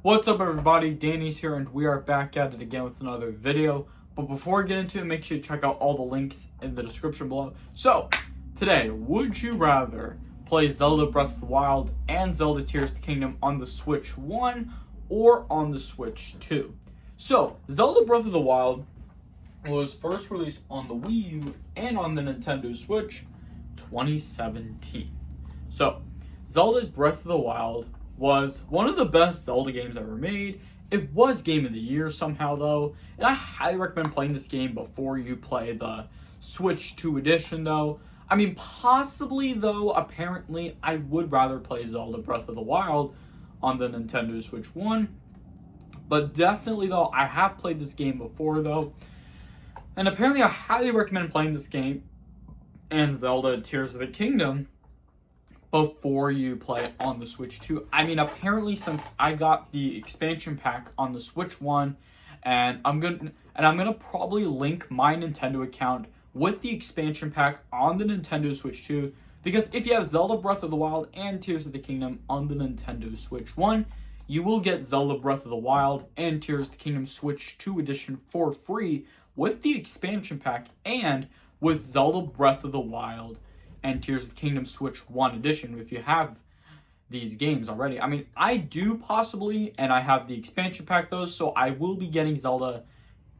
What's up everybody, Danny's here and we are back at it again with another video. But before I get into it, make sure you check out all the links in the description below. So, today, would you rather play Zelda Breath of the Wild and Zelda Tears of the Kingdom on the Switch 1 or on the Switch 2? So, Zelda Breath of the Wild was first released on the Wii U and on the Nintendo Switch 2017. So, Zelda Breath of the Wild was one of the best Zelda games ever made. It was Game of the Year somehow though, and I highly recommend playing this game before you play the Switch 2 edition though. I mean, possibly though, apparently I would rather play Zelda Breath of the Wild on the Nintendo Switch 1. But definitely though, I have played this game before though. And apparently I highly recommend playing this game and Zelda Tears of the Kingdom before you play it on the Switch 2. I mean, apparently since I got the expansion pack on the Switch 1, and I'm gonna probably link my Nintendo account with the expansion pack on the Nintendo Switch 2, because if you have Zelda Breath of the Wild and Tears of the Kingdom on the Nintendo Switch 1, you will get Zelda Breath of the Wild and Tears of the Kingdom Switch 2 edition for free with the expansion pack and with Zelda Breath of the Wild and Tears of the Kingdom Switch 1 edition if you have these games already. I mean, I do possibly, and I have the expansion pack though, so I will be getting Zelda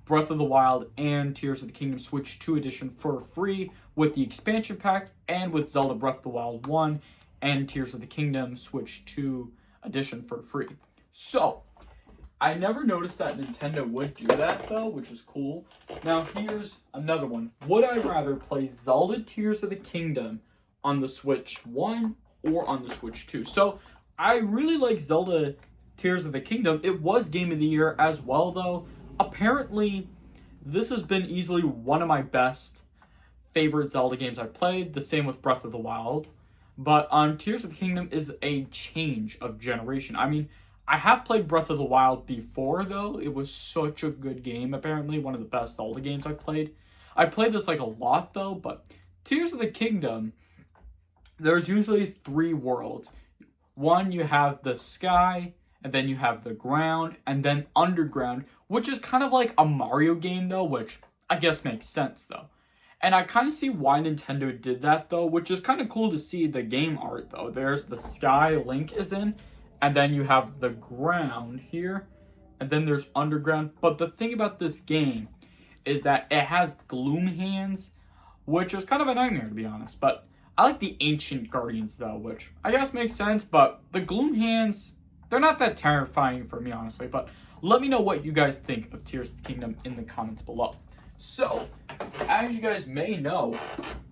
Breath of the Wild and Tears of the Kingdom Switch 2 edition for free with the expansion pack and with Zelda Breath of the Wild 1 and Tears of the Kingdom Switch 2 edition for free. So, I never noticed that Nintendo would do that though, which is cool. Now here's another one. Would I rather play Zelda Tears of the Kingdom on the Switch 1 or on the Switch 2? So I really like Zelda Tears of the Kingdom. It was Game of the Year as well though. Apparently this has been easily one of my best favorite Zelda games I've played. The same with Breath of the Wild. But Tears of the Kingdom is a change of generation. I mean, I have played Breath of the Wild before, though. It was such a good game, apparently. One of the best Zelda games I've played. I played this, like, a lot, though, but Tears of the Kingdom, there's usually 3 worlds. One, you have the sky, and then you have the ground, and then underground, which is kind of like a Mario game, though, which I guess makes sense, though. And I kind of see why Nintendo did that, though, which is kind of cool to see the game art, though. There's the sky Link is in, and then you have the ground here, and then there's underground. But the thing about this game is that it has gloom hands, which is kind of a nightmare, to be honest. But I like the ancient guardians, though, which I guess makes sense. But the gloom hands, they're not that terrifying for me, honestly. But let me know what you guys think of Tears of the Kingdom in the comments below. So, as you guys may know,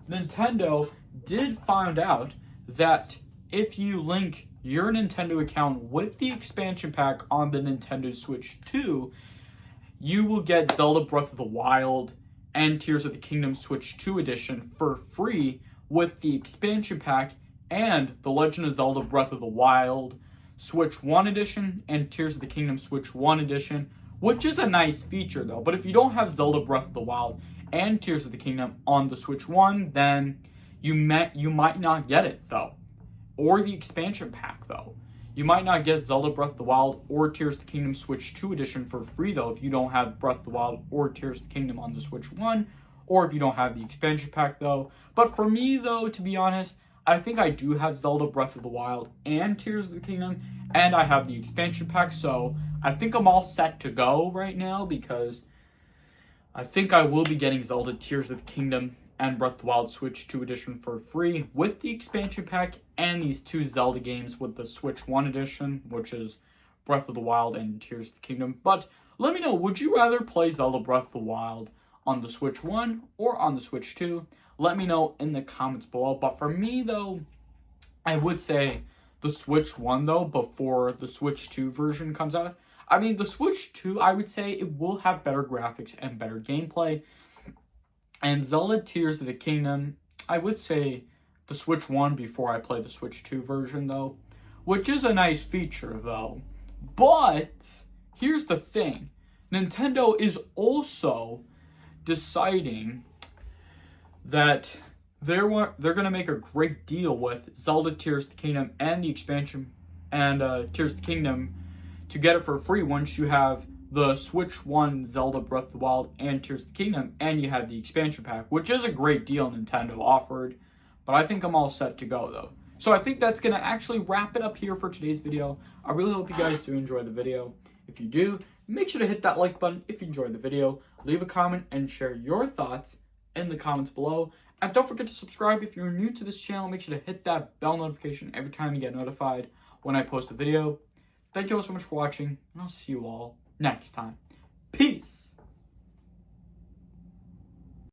Nintendo did find out that if you link your Nintendo account with the expansion pack on the Nintendo Switch 2, you will get Zelda Breath of the Wild and Tears of the Kingdom Switch 2 edition for free with the expansion pack and The Legend of Zelda Breath of the Wild Switch 1 edition and Tears of the Kingdom Switch 1 edition, which is a nice feature though. But if you don't have Zelda Breath of the Wild and Tears of the Kingdom on the Switch 1, then you might not get it though. Or the expansion pack, though. You might not get Zelda Breath of the Wild or Tears of the Kingdom Switch 2 edition for free, though, if you don't have Breath of the Wild or Tears of the Kingdom on the Switch 1, or if you don't have the expansion pack, though. But for me, though, to be honest, I think I do have Zelda Breath of the Wild and Tears of the Kingdom, and I have the expansion pack, so I think I'm all set to go right now, because I think I will be getting Zelda Tears of the Kingdom and Breath of the Wild Switch 2 edition for free with the expansion pack and these 2 Zelda games with the Switch 1 edition, which is Breath of the Wild and Tears of the Kingdom. But let me know, would you rather play Zelda Breath of the Wild on the Switch 1 or on the Switch 2? Let me know in the comments below. But for me, though, I would say the Switch 1, though, before the Switch 2 version comes out. I mean, the Switch 2, I would say it will have better graphics and better gameplay. And Zelda Tears of the Kingdom, I would say the Switch 1 before I play the Switch 2 version, though. Which is a nice feature, though. But, here's the thing. Nintendo is also deciding that they're going to make a great deal with Zelda Tears of the Kingdom and the expansion and Tears of the Kingdom to get it for free once you have the Switch 1 Zelda Breath of the Wild and Tears of the Kingdom, and you have the expansion pack, which is a great deal Nintendo offered. But I think I'm all set to go, though. So I think that's going to actually wrap it up here for today's video. I really hope you guys do enjoy the video. If you do, make sure to hit that like button if you enjoyed the video. Leave a comment and share your thoughts in the comments below. And don't forget to subscribe if you're new to this channel. Make sure to hit that bell notification every time you get notified when I post a video. Thank you all so much for watching, and I'll see you all next time. Peace!